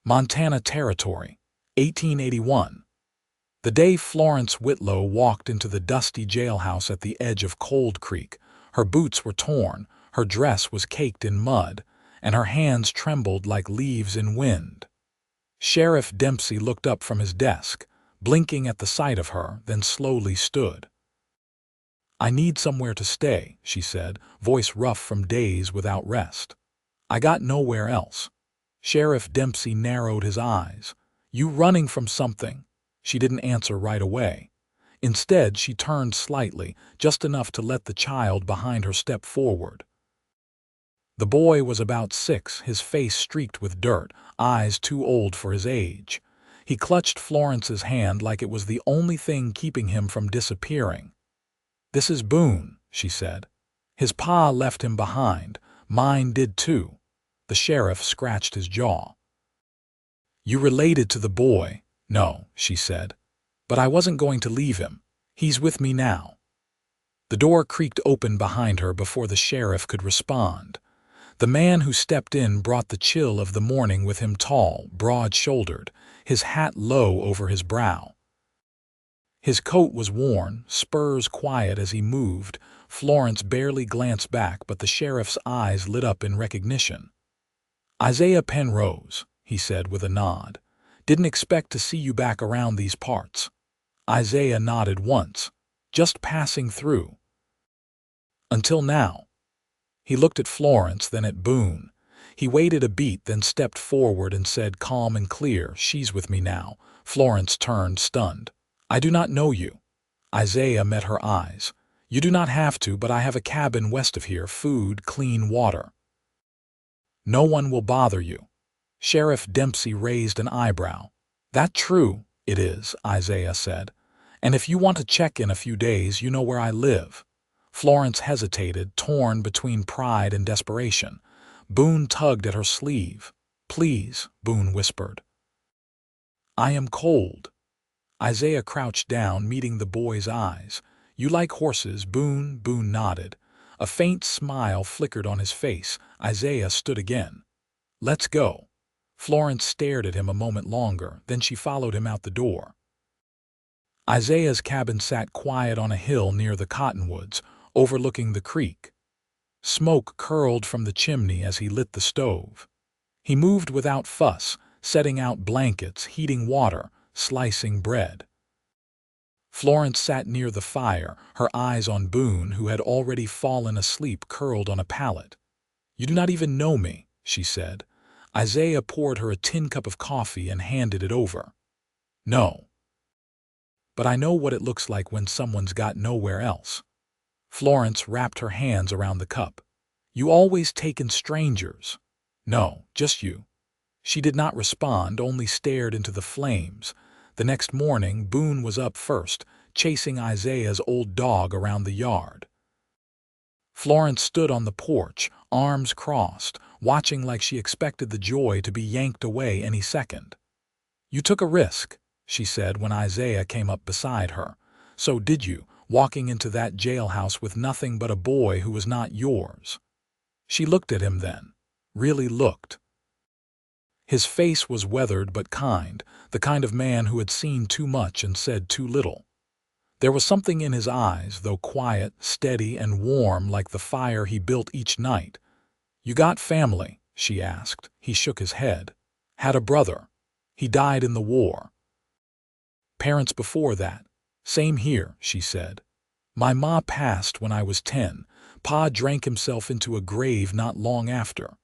Montana Territory, 1881. The day Florence Whitlow walked into the dusty jailhouse at the edge of Cold Creek, her boots were torn, her dress was caked in mud, and her hands trembled like leaves in wind. Sheriff Dempsey looked up from his desk, blinking at the sight of her, then slowly stood. "I need somewhere to stay," she said, voice rough from days without rest. "I got nowhere else." Sheriff Dempsey narrowed his eyes. "You running from something?" She didn't answer right away. Instead, she turned slightly, just enough to let the child behind her step forward. The boy was about 6, his face streaked with dirt, eyes too old for his age. He clutched Florence's hand like it was the only thing keeping him from disappearing. "This is Boone," she said. "His pa left him behind. Mine did too." The sheriff scratched his jaw. "You related to the boy?" "No," she said. "But I wasn't going to leave him. He's with me now." The door creaked open behind her before the sheriff could respond. The man who stepped in brought the chill of the morning with him, tall, broad-shouldered, his hat low over his brow. His coat was worn, spurs quiet as he moved. Florence barely glanced back, but the sheriff's eyes lit up in recognition. "Isaiah Penrose," he said with a nod. "Didn't expect to see you back around these parts." Isaiah nodded once. "Just passing through." "Until now." He looked at Florence, then at Boone. He waited a beat, then stepped forward and said calm and clear, "She's with me now." Florence turned, stunned. "I do not know you." Isaiah met her eyes. "You do not have to, but I have a cabin west of here, food, clean water. No one will bother you." Sheriff Dempsey raised an eyebrow. "That true?" "It is," Isaiah said. "And if you want to check in a few days, you know where I live." Florence hesitated, torn between pride and desperation. Boone tugged at her sleeve. "Please," Boone whispered. "I am cold." Isaiah crouched down, meeting the boy's eyes. "You like horses, Boone?" Boone nodded. A faint smile flickered on his face. Isaiah stood again. "Let's go." Florence stared at him a moment longer, then she followed him out the door. Isaiah's cabin sat quiet on a hill near the cottonwoods, overlooking the creek. Smoke curled from the chimney as he lit the stove. He moved without fuss, setting out blankets, heating water, slicing bread. Florence sat near the fire, her eyes on Boone, who had already fallen asleep curled on a pallet. "You do not even know me," she said. Isaiah poured her a tin cup of coffee and handed it over. "No. But I know what it looks like when someone's got nowhere else." Florence wrapped her hands around the cup. "You always take in strangers." "No, just you." She did not respond, only stared into the flames. The next morning, Boone was up first, chasing Isaiah's old dog around the yard. Florence stood on the porch, arms crossed, watching like she expected the joy to be yanked away any second. "You took a risk," she said when Isaiah came up beside her. "So did you, walking into that jailhouse with nothing but a boy who was not yours." She looked at him then, really looked. His face was weathered but kind, the kind of man who had seen too much and said too little. There was something in his eyes, though quiet, steady, and warm like the fire he built each night. "You got family?" she asked. He shook his head. "Had a brother. He died in the war." "Parents before that?" "Same here," she said. "My ma passed when I was 10. Pa drank himself into a grave not long after."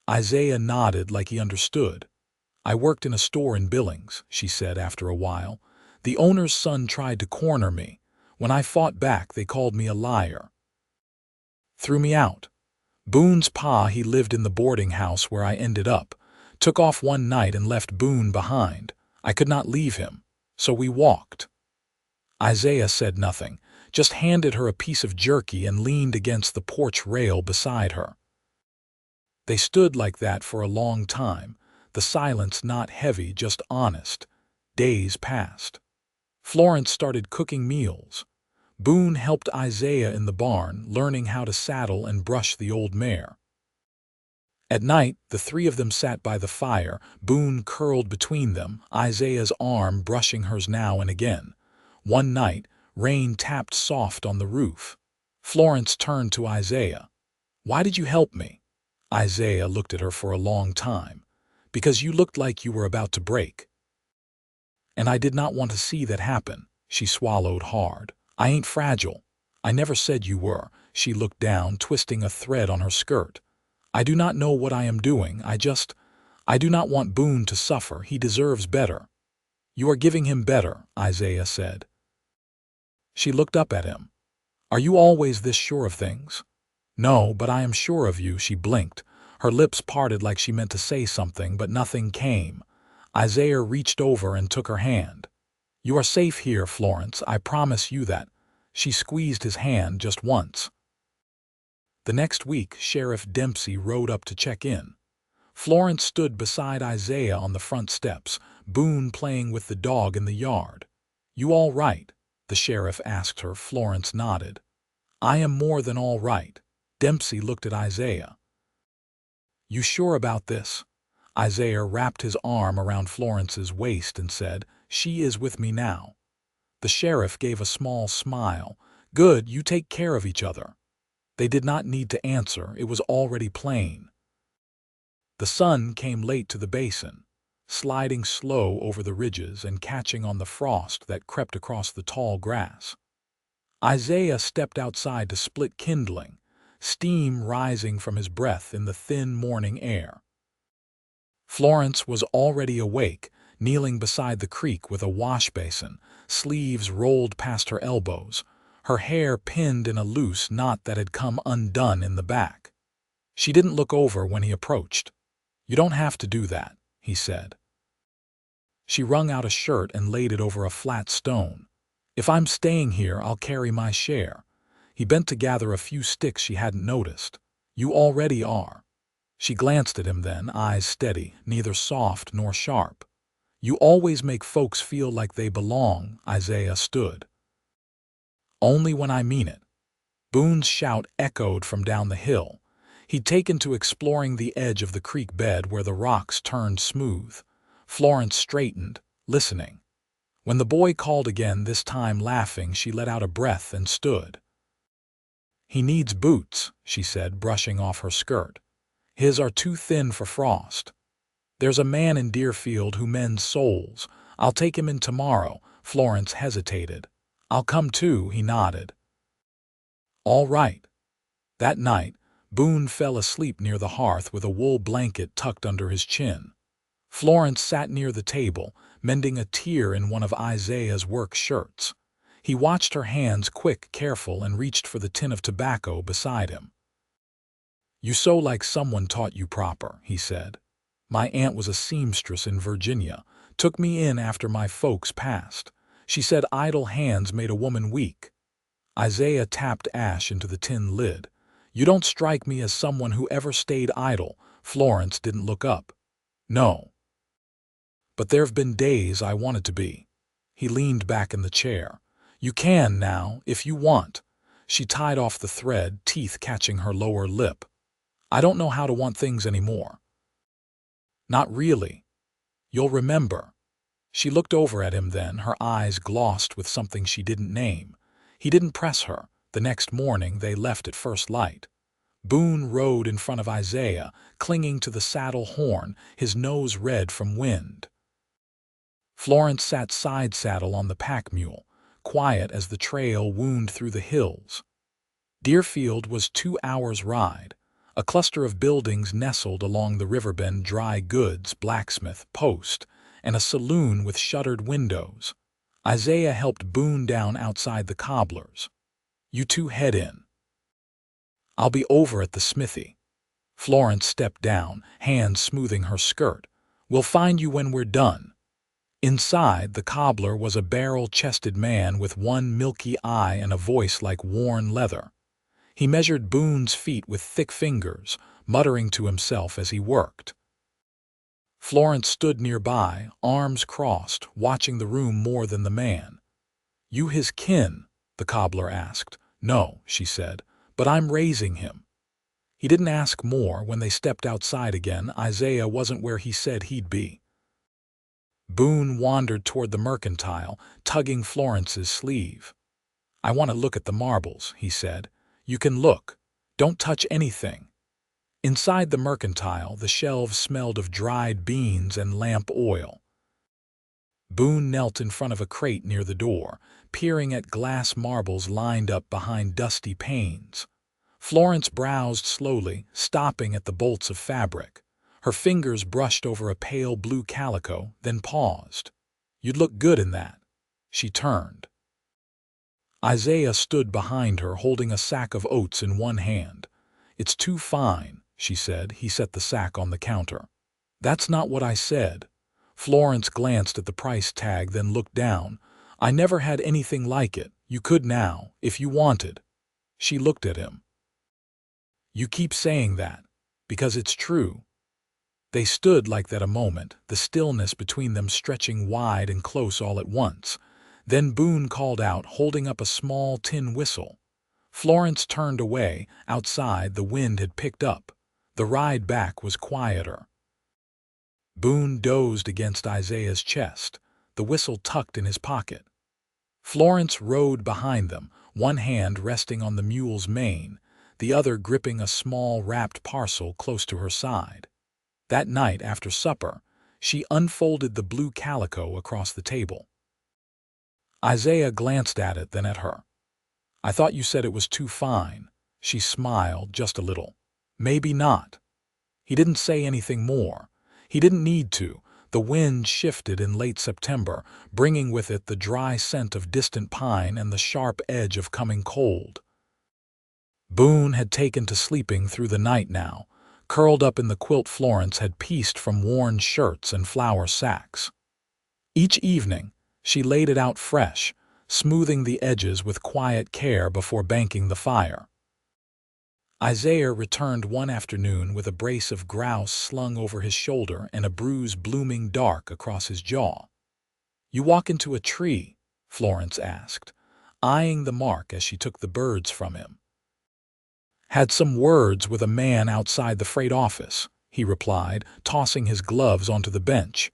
Isaiah nodded like he understood. "I worked in a store in Billings," she said after a while. "The owner's son tried to corner me. When I fought back, they called me a liar. Threw me out. Boone's pa, he lived in the boarding house where I ended up. Took off one night and left Boone behind. I could not leave him, so we walked." Isaiah said nothing, just handed her a piece of jerky and leaned against the porch rail beside her. They stood like that for a long time, the silence not heavy, just honest. Days passed. Florence started cooking meals. Boone helped Isaiah in the barn, learning how to saddle and brush the old mare. At night, the three of them sat by the fire, Boone curled between them, Isaiah's arm brushing hers now and again. One night, rain tapped soft on the roof. Florence turned to Isaiah. "Why did you help me?" Isaiah looked at her for a long time. "Because you looked like you were about to break. And I did not want to see that happen." She swallowed hard. "I ain't fragile. I never said you were." She looked down, twisting a thread on her skirt. "I do not know what I am doing. I do not want Boone to suffer. He deserves better." "You are giving him better," Isaiah said. She looked up at him. "Are you always this sure of things?" "No, but I am sure of you." She blinked. Her lips parted like she meant to say something, but nothing came. Isaiah reached over and took her hand. "You are safe here, Florence. I promise you that." She squeezed his hand just once. The next week, Sheriff Dempsey rode up to check in. Florence stood beside Isaiah on the front steps, Boone playing with the dog in the yard. "You all right?" the sheriff asked her. Florence nodded. "I am more than all right." Dempsey looked at Isaiah. "You sure about this?" Isaiah wrapped his arm around Florence's waist and said, "She is with me now." The sheriff gave a small smile. "Good, you take care of each other." They did not need to answer. It was already plain. The sun came late to the basin, sliding slow over the ridges and catching on the frost that crept across the tall grass. Isaiah stepped outside to split kindling, steam rising from his breath in the thin morning air. Florence was already awake, kneeling beside the creek with a wash basin, sleeves rolled past her elbows, her hair pinned in a loose knot that had come undone in the back. She didn't look over when he approached. "You don't have to do that," he said. She wrung out a shirt and laid it over a flat stone. "If I'm staying here, I'll carry my share." He bent to gather a few sticks she hadn't noticed. "You already are." She glanced at him then, eyes steady, neither soft nor sharp. "You always make folks feel like they belong." Isaiah stood. "Only when I mean it." Boone's shout echoed from down the hill. He'd taken to exploring the edge of the creek bed where the rocks turned smooth. Florence straightened, listening. When the boy called again, this time laughing, she let out a breath and stood. "He needs boots," she said, brushing off her skirt. "His are too thin for frost. There's a man in Deerfield who mends soles. I'll take him in tomorrow." Florence hesitated. "I'll come too," he nodded. "All right." That night, Boone fell asleep near the hearth with a wool blanket tucked under his chin. Florence sat near the table, mending a tear in one of Isaiah's work shirts. He watched her hands, quick, careful, and reached for the tin of tobacco beside him. "You sew like someone taught you proper," he said. "My aunt was a seamstress in Virginia, took me in after my folks passed. She said idle hands made a woman weak." Isaiah tapped ash into the tin lid. "You don't strike me as someone who ever stayed idle." Florence didn't look up. "No. But there've been days I wanted to be." He leaned back in the chair. "You can now, if you want." She tied off the thread, teeth catching her lower lip. "I don't know how to want things anymore." "Not really. You'll remember." She looked over at him then, her eyes glossed with something she didn't name. He didn't press her. The next morning they left at first light. Boone rode in front of Isaiah, clinging to the saddle horn, his nose red from wind. Florence sat side saddle on the pack mule, quiet as the trail wound through the hills. Deerfield was 2 hours' ride. A cluster of buildings nestled along the riverbend, dry goods, blacksmith, post, and a saloon with shuttered windows. Isaiah helped Boone down outside the cobbler's. "You two head in. I'll be over at the smithy." Florence stepped down, hands smoothing her skirt. "We'll find you when we're done." Inside, the cobbler was a barrel-chested man with one milky eye and a voice like worn leather. He measured Boone's feet with thick fingers, muttering to himself as he worked. Florence stood nearby, arms crossed, watching the room more than the man. "You his kin?" the cobbler asked. "No," she said, "but I'm raising him." He didn't ask more. When they stepped outside again, Isaiah wasn't where he said he'd be. Boone wandered toward the mercantile, tugging Florence's sleeve. "I want to look at the marbles," he said. "You can look. Don't touch anything." Inside the mercantile, the shelves smelled of dried beans and lamp oil. Boone knelt in front of a crate near the door, peering at glass marbles lined up behind dusty panes. Florence browsed slowly, stopping at the bolts of fabric. Her fingers brushed over a pale blue calico, then paused. "You'd look good in that." She turned. Isaiah stood behind her, holding a sack of oats in one hand. "It's too fine," she said. He set the sack on the counter. "That's not what I said." Florence glanced at the price tag, then looked down. "I never had anything like it. You could now, if you wanted." She looked at him. "You keep saying that, because it's true." They stood like that a moment, the stillness between them stretching wide and close all at once. Then Boone called out, holding up a small tin whistle. Florence turned away. Outside, the wind had picked up. The ride back was quieter. Boone dozed against Isaiah's chest, the whistle tucked in his pocket. Florence rode behind them, one hand resting on the mule's mane, the other gripping a small wrapped parcel close to her side. That night, after supper, she unfolded the blue calico across the table. Isaiah glanced at it, then at her. "I thought you said it was too fine." She smiled just a little. "Maybe not." He didn't say anything more. He didn't need to. The wind shifted in late September, bringing with it the dry scent of distant pine and the sharp edge of coming cold. Boone had taken to sleeping through the night now, curled up in the quilt Florence had pieced from worn shirts and flour sacks. Each evening, she laid it out fresh, smoothing the edges with quiet care before banking the fire. Isaiah returned one afternoon with a brace of grouse slung over his shoulder and a bruise blooming dark across his jaw. "You walk into a tree?" Florence asked, eyeing the mark as she took the birds from him. "Had some words with a man outside the freight office," he replied, tossing his gloves onto the bench.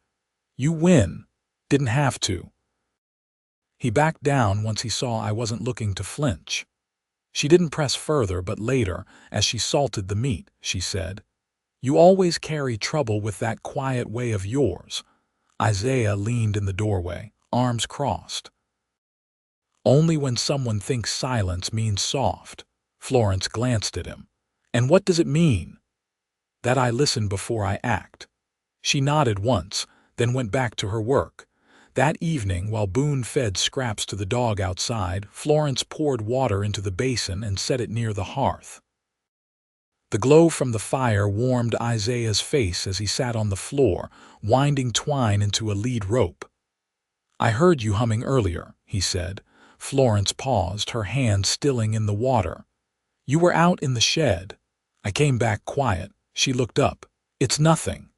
"You win. Didn't have to." He backed down once he saw I wasn't looking to flinch. She didn't press further, but later, as she salted the meat, she said, "You always carry trouble with that quiet way of yours." Isaiah leaned in the doorway, arms crossed. "Only when someone thinks silence means soft." Florence glanced at him. "And what does it mean?" "That I listen before I act." She nodded once, then went back to her work. That evening, while Boone fed scraps to the dog outside, Florence poured water into the basin and set it near the hearth. The glow from the fire warmed Isaiah's face as he sat on the floor, winding twine into a lead rope. "I heard you humming earlier," he said. Florence paused, her hand stilling in the water. "You were out in the shed." I came back quiet. She looked up. "It's nothing.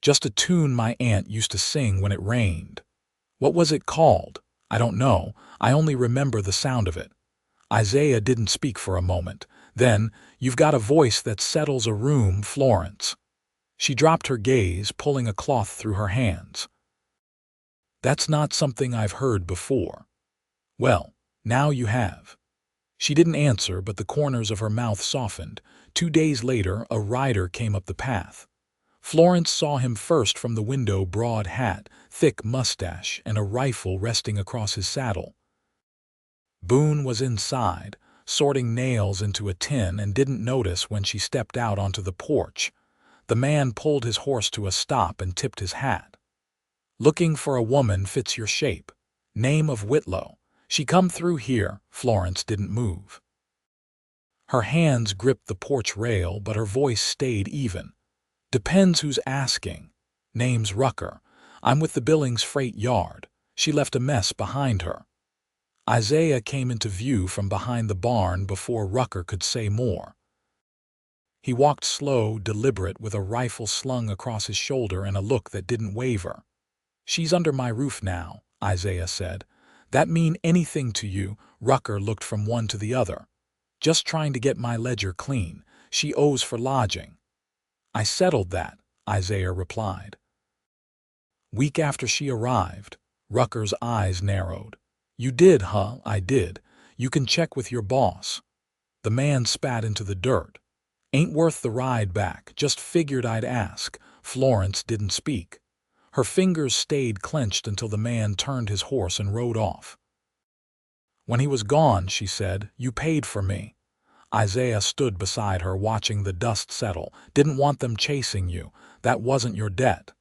Just a tune my aunt used to sing when it rained." "What was it called?" "I don't know. I only remember the sound of it." Isaiah didn't speak for a moment. Then, "You've got a voice that settles a room, Florence." She dropped her gaze, pulling a cloth through her hands. "That's not something I've heard before." "Well, now you have." She didn't answer, but the corners of her mouth softened. 2 days later, a rider came up the path. Florence saw him first from the window, broad hat, thick mustache, and a rifle resting across his saddle. Boone was inside, sorting nails into a tin, and didn't notice when she stepped out onto the porch. The man pulled his horse to a stop and tipped his hat. "Looking for a woman fits your shape. Name of Whitlow. She come through here." Florence didn't move. Her hands gripped the porch rail, but her voice stayed even. "Depends who's asking. Name's Rucker. I'm with the Billings freight yard." She left a mess behind her. Isaiah came into view from behind the barn before Rucker could say more. He walked slow, deliberate, with a rifle slung across his shoulder and a look that didn't waver. "She's under my roof now," Isaiah said. "That mean anything to you?" Rucker looked from one to the other. "Just trying to get my ledger clean. She owes for lodging." "I settled that," Isaiah replied. Week after she arrived, Rucker's eyes narrowed. "You did, huh?" "I did. You can check with your boss." The man spat into the dirt. "Ain't worth the ride back. Just figured I'd ask." Florence didn't speak. Her fingers stayed clenched until the man turned his horse and rode off. When he was gone, she said, "You paid for me." Isaiah stood beside her, watching the dust settle. "Didn't want them chasing you. That wasn't your debt.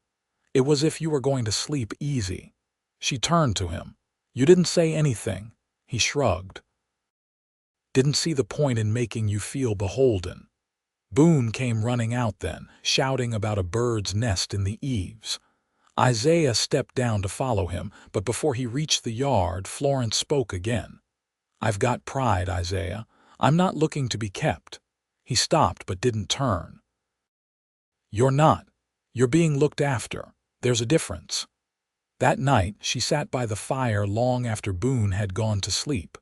It was if you were going to sleep easy." She turned to him. "You didn't say anything." He shrugged. "Didn't see the point in making you feel beholden." Boone came running out then, shouting about a bird's nest in the eaves. Isaiah stepped down to follow him, but before he reached the yard, Florence spoke again. "I've got pride, Isaiah. I'm not looking to be kept." He stopped but didn't turn. "You're not. You're being looked after. There's a difference." That night, she sat by the fire long after Boone had gone to sleep.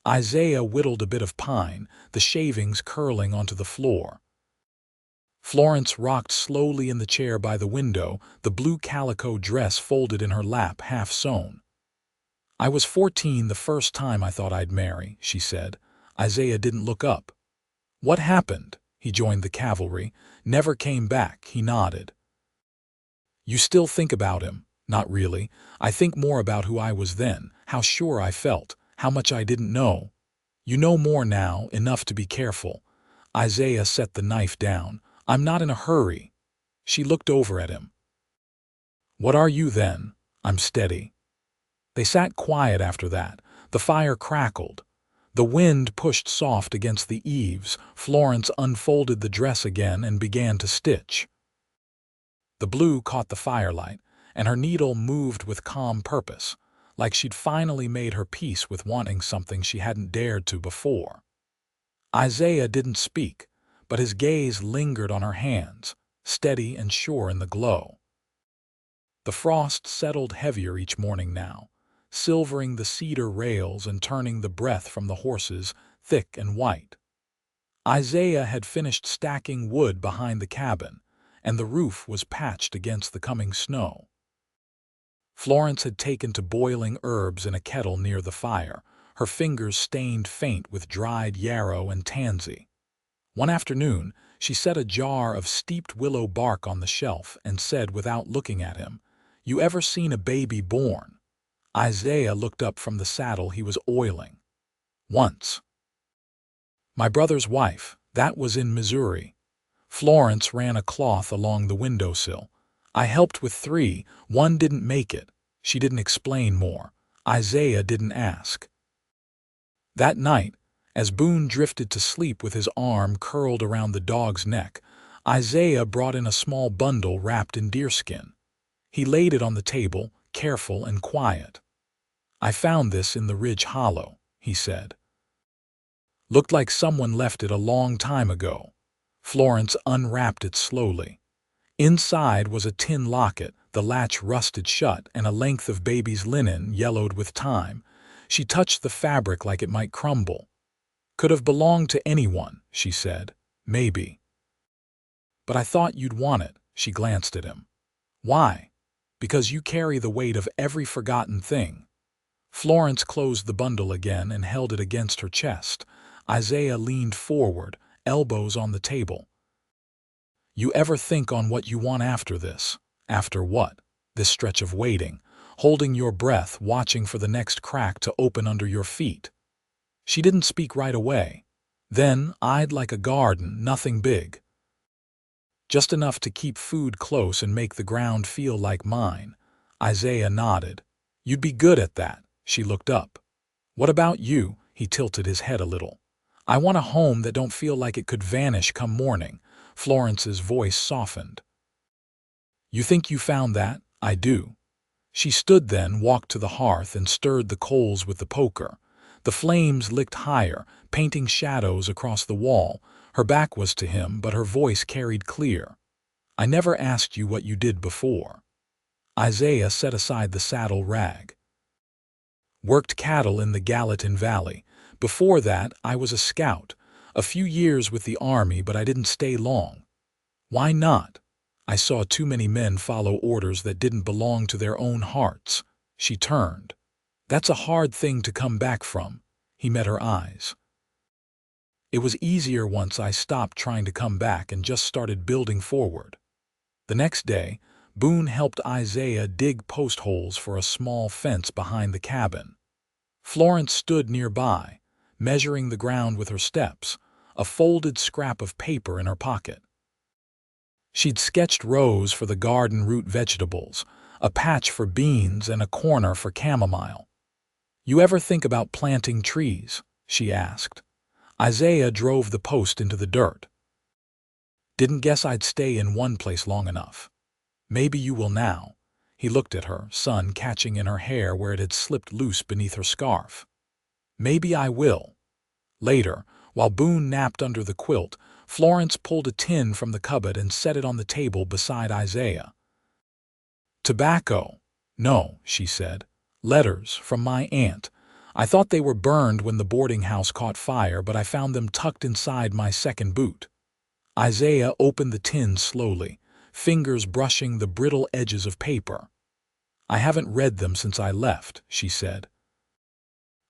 Isaiah whittled a bit of pine, the shavings curling onto the floor. Florence rocked slowly in the chair by the window, the blue calico dress folded in her lap, half sewn. "I was 14 the first time I thought I'd marry," she said. Isaiah didn't look up. "What happened?" He joined the cavalry. "Never came back," he nodded. "You still think about him?" "Not really. I think more about who I was then, how sure I felt, how much I didn't know." "You know more now, enough to be careful." Isaiah set the knife down. "I'm not in a hurry." She looked over at him. "What are you then?" "I'm steady." They sat quiet after that. The fire crackled. The wind pushed soft against the eaves. Florence unfolded the dress again and began to stitch. The blue caught the firelight, and her needle moved with calm purpose, like she'd finally made her peace with wanting something she hadn't dared to before. Isaiah didn't speak, but his gaze lingered on her hands, steady and sure in the glow. The frost settled heavier each morning now, silvering the cedar rails and turning the breath from the horses thick and white. Isaiah had finished stacking wood behind the cabin, and the roof was patched against the coming snow. Florence had taken to boiling herbs in a kettle near the fire, her fingers stained faint with dried yarrow and tansy. One afternoon, she set a jar of steeped willow bark on the shelf and said without looking at him, "You ever seen a baby born?" Isaiah looked up from the saddle he was oiling. "Once. My brother's wife. That was in Missouri." Florence ran a cloth along the windowsill. "I helped with 3. One didn't make it." She didn't explain more. Isaiah didn't ask. That night, as Boone drifted to sleep with his arm curled around the dog's neck, Isaiah brought in a small bundle wrapped in deerskin. He laid it on the table, careful and quiet. "I found this in the ridge hollow," he said. "Looked like someone left it a long time ago." Florence unwrapped it slowly. Inside was a tin locket, the latch rusted shut, and a length of baby's linen yellowed with time. She touched the fabric like it might crumble. "Could have belonged to anyone," she said. "Maybe. But I thought you'd want it." She glanced at him. "Why?" "Because you carry the weight of every forgotten thing." Florence closed the bundle again and held it against her chest. Isaiah leaned forward, elbows on the table. "You ever think on what you want after this?" "After what?" "This stretch of waiting, holding your breath, watching for the next crack to open under your feet." She didn't speak right away. Then, eyed like a garden, nothing big. "Just enough to keep food close and make the ground feel like mine." Isaiah nodded. "You'd be good at that." She looked up. "What about you?" He tilted his head a little. "I want a home that don't feel like it could vanish come morning." Florence's voice softened. "You think you found that?" "I do." She stood then, walked to the hearth and stirred the coals with the poker. The flames licked higher, painting shadows across the wall. Her back was to him, but her voice carried clear. "I never asked you what you did before." Isaiah set aside the saddle rag. "Worked cattle in the Gallatin Valley. Before that, I was a scout. A few years with the army, but I didn't stay long. Why not? I saw too many men follow orders that didn't belong to their own hearts. She turned. That's a hard thing to come back from. He met her eyes. It was easier once I stopped trying to come back and just started building forward. The next day, Boone helped Isaiah dig post holes for a small fence behind the cabin. Florence stood nearby, measuring the ground with her steps, a folded scrap of paper in her pocket. She'd sketched rows for the garden root vegetables, a patch for beans and a corner for chamomile. "You ever think about planting trees?" she asked. Isaiah drove the post into the dirt. "Didn't guess I'd stay in one place long enough." "Maybe you will now." He looked at her, sun catching in her hair where it had slipped loose beneath her scarf. "Maybe I will." Later, while Boone napped under the quilt, Florence pulled a tin from the cupboard and set it on the table beside Isaiah. "Tobacco." "No," she said. "Letters from my aunt. I thought they were burned when the boarding house caught fire, but I found them tucked inside my second boot." Isaiah opened the tin slowly, fingers brushing the brittle edges of paper. "I haven't read them since I left," she said.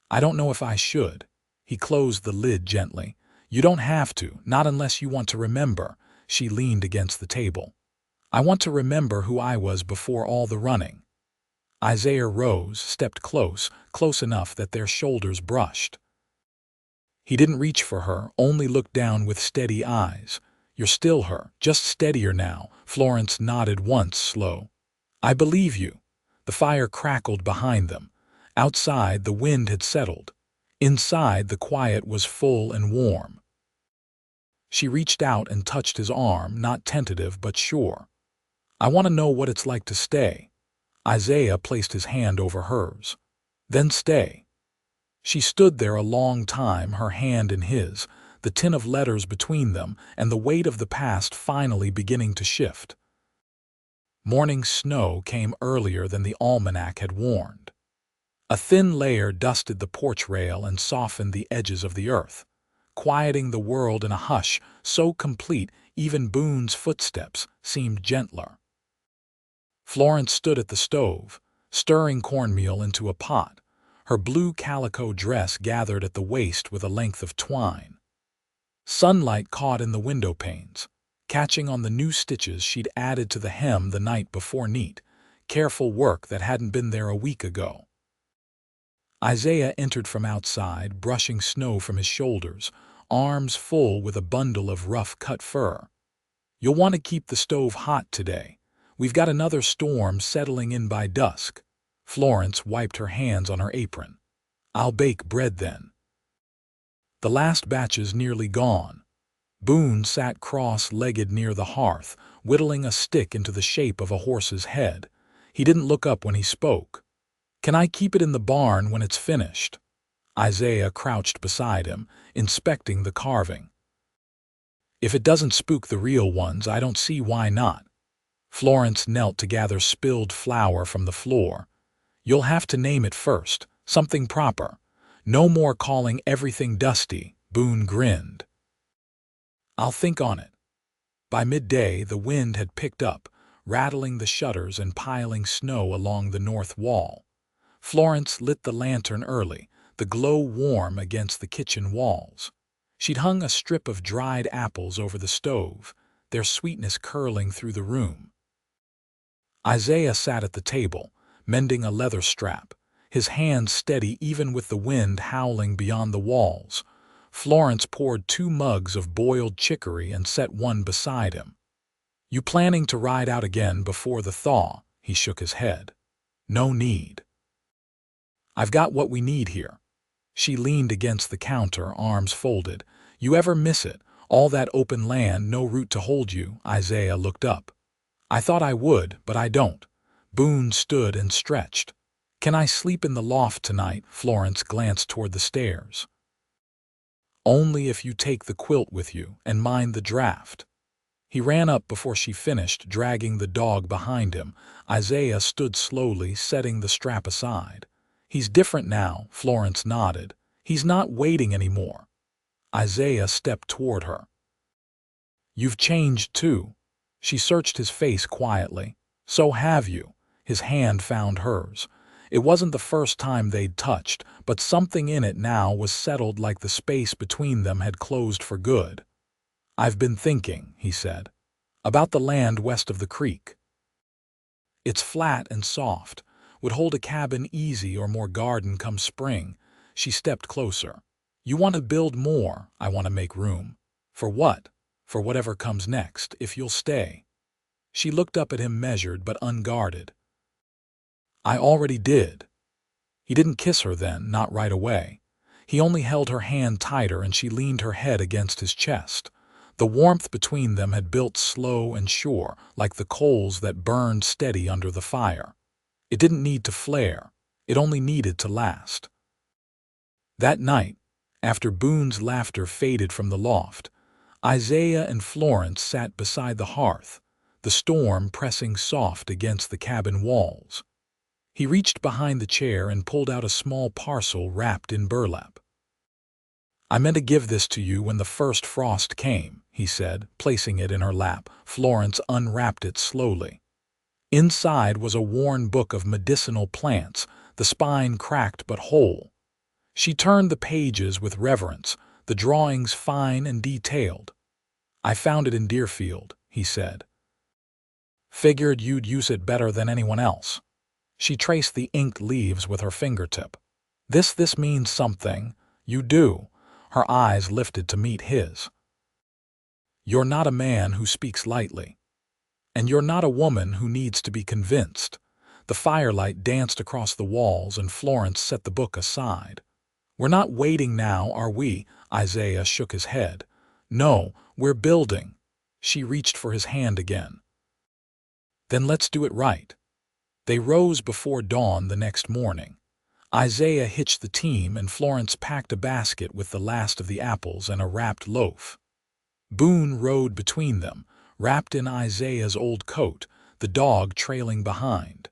"I don't know if I should." He closed the lid gently. "You don't have to, not unless you want to remember." She leaned against the table. "I want to remember who I was before all the running." Isaiah rose, stepped close enough that their shoulders brushed. He didn't reach for her, only looked down with steady eyes. "You're still her, just steadier now." Florence nodded once, slow. "I believe you." The fire crackled behind them. Outside, the wind had settled. Inside, the quiet was full and warm. She reached out and touched his arm, not tentative but sure. "I want to know what it's like to stay." Isaiah placed his hand over hers. "Then stay." She stood there a long time, her hand in his, the tin of letters between them, and the weight of the past finally beginning to shift. Morning snow came earlier than the almanac had warned. A thin layer dusted the porch rail and softened the edges of the earth, quieting the world in a hush so complete even Boone's footsteps seemed gentler. Florence stood at the stove, stirring cornmeal into a pot, her blue calico dress gathered at the waist with a length of twine. Sunlight caught in the window panes, catching on the new stitches she'd added to the hem the night before. Neat, careful work that hadn't been there a week ago. Isaiah entered from outside, brushing snow from his shoulders, arms full with a bundle of rough-cut fur. "You'll want to keep the stove hot today. We've got another storm settling in by dusk." Florence wiped her hands on her apron. "I'll bake bread then." The last batch is nearly gone. Boone sat cross-legged near the hearth, whittling a stick into the shape of a horse's head. He didn't look up when he spoke. "Can I keep it in the barn when it's finished?" Isaiah crouched beside him, inspecting the carving. "If it doesn't spook the real ones, I don't see why not." Florence knelt to gather spilled flour from the floor. "You'll have to name it first, something proper. No more calling everything Dusty." Boone grinned. "I'll think on it." By midday, the wind had picked up, rattling the shutters and piling snow along the north wall. Florence lit the lantern early, the glow warm against the kitchen walls. She'd hung a strip of dried apples over the stove, their sweetness curling through the room. Isaiah sat at the table, mending a leather strap, his hands steady even with the wind howling beyond the walls. Florence poured 2 mugs of boiled chicory and set one beside him. "You planning to ride out again before the thaw?" He shook his head. "No need. I've got what we need here." She leaned against the counter, arms folded. "You ever miss it? All that open land, no root to hold you." Isaiah looked up. "I thought I would, but I don't." Boone stood and stretched. "Can I sleep in the loft tonight?" Florence glanced toward the stairs. "Only if you take the quilt with you and mind the draft." He ran up before she finished, dragging the dog behind him. Isaiah stood slowly, setting the strap aside. "He's different now," Florence nodded. "He's not waiting anymore." Isaiah stepped toward her. "You've changed too." She searched his face quietly. "So have you." His hand found hers. It wasn't the first time they'd touched, but something in it now was settled, like the space between them had closed for good. "I've been thinking," he said, "about the land west of the creek. It's flat and soft, would hold a cabin easy or more garden come spring." She stepped closer. "You want to build more, I want to make room." "For what?" "For whatever comes next, if you'll stay." She looked up at him, measured but unguarded. "I already did." He didn't kiss her then, not right away. He only held her hand tighter, and she leaned her head against his chest. The warmth between them had built slow and sure, like the coals that burned steady under the fire. It didn't need to flare. It only needed to last. That night, after Boone's laughter faded from the loft, Isaiah and Florence sat beside the hearth, the storm pressing soft against the cabin walls. He reached behind the chair and pulled out a small parcel wrapped in burlap. "I meant to give this to you when the first frost came," he said, placing it in her lap. Florence unwrapped it slowly. Inside was a worn book of medicinal plants, the spine cracked but whole. She turned the pages with reverence, the drawings fine and detailed. "I found it in Deerfield," he said. "Figured you'd use it better than anyone else." She traced the inked leaves with her fingertip. This means something." "You do." Her eyes lifted to meet his. "You're not a man who speaks lightly. And you're not a woman who needs to be convinced." The firelight danced across the walls, and Florence set the book aside. "We're not waiting now, are we?" Isaiah shook his head. "No, we're building." She reached for his hand again. "Then let's do it right." They rose before dawn the next morning. Isaiah hitched the team, and Florence packed a basket with the last of the apples and a wrapped loaf. Boone rode between them, wrapped in Isaiah's old coat, the dog trailing behind.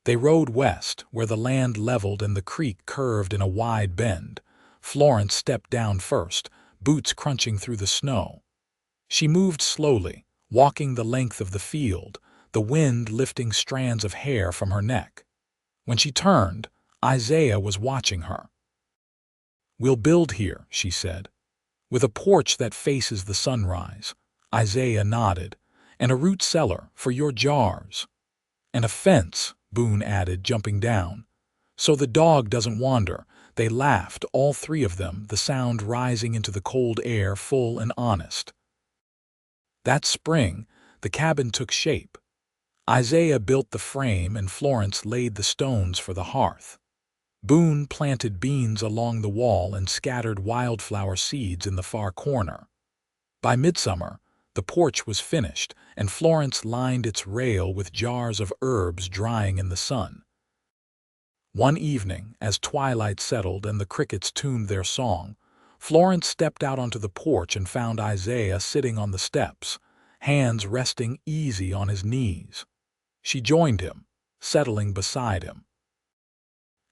They rode west, where the land leveled and the creek curved in a wide bend. Florence stepped down first, boots crunching through the snow. She moved slowly, walking the length of the field, the wind lifting strands of hair from her neck. When she turned, Isaiah was watching her. "We'll build here," she said, "with a porch that faces the sunrise." Isaiah nodded. "And a root cellar for your jars." "And a fence," Boone added, jumping down, "so the dog doesn't wander." They laughed, all three of them, the sound rising into the cold air, full and honest. That spring, the cabin took shape. Isaiah built the frame, and Florence laid the stones for the hearth. Boone planted beans along the wall and scattered wildflower seeds in the far corner. By midsummer, the porch was finished, and Florence lined its rail with jars of herbs drying in the sun. One evening, as twilight settled and the crickets tuned their song, Florence stepped out onto the porch and found Isaiah sitting on the steps, hands resting easy on his knees. She joined him, settling beside him.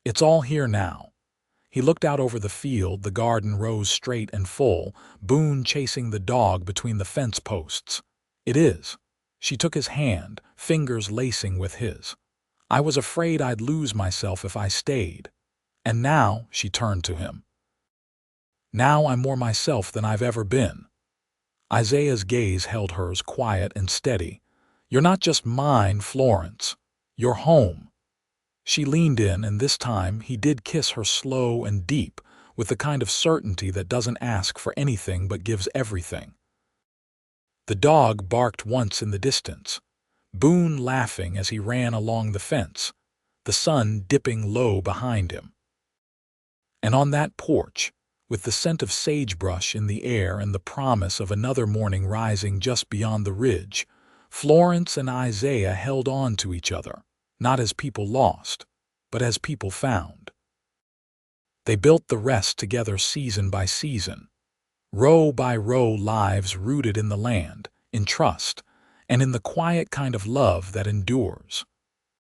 "It's all here now." He looked out over the field. The garden rose straight and full, Boone chasing the dog between the fence posts. "It is." She took his hand, fingers lacing with his. "I was afraid I'd lose myself if I stayed. And now," she turned to him, "now I'm more myself than I've ever been." Isaiah's gaze held hers, quiet and steady. "You're not just mine, Florence. You're home." She leaned in, and this time he did kiss her slow and deep, with the kind of certainty that doesn't ask for anything but gives everything. The dog barked once in the distance, Boone laughing as he ran along the fence, the sun dipping low behind him. And on that porch, with the scent of sagebrush in the air and the promise of another morning rising just beyond the ridge, Florence and Isaiah held on to each other, not as people lost, but as people found. They built the rest together, season by season, row by row, lives rooted in the land, in trust, and in the quiet kind of love that endures.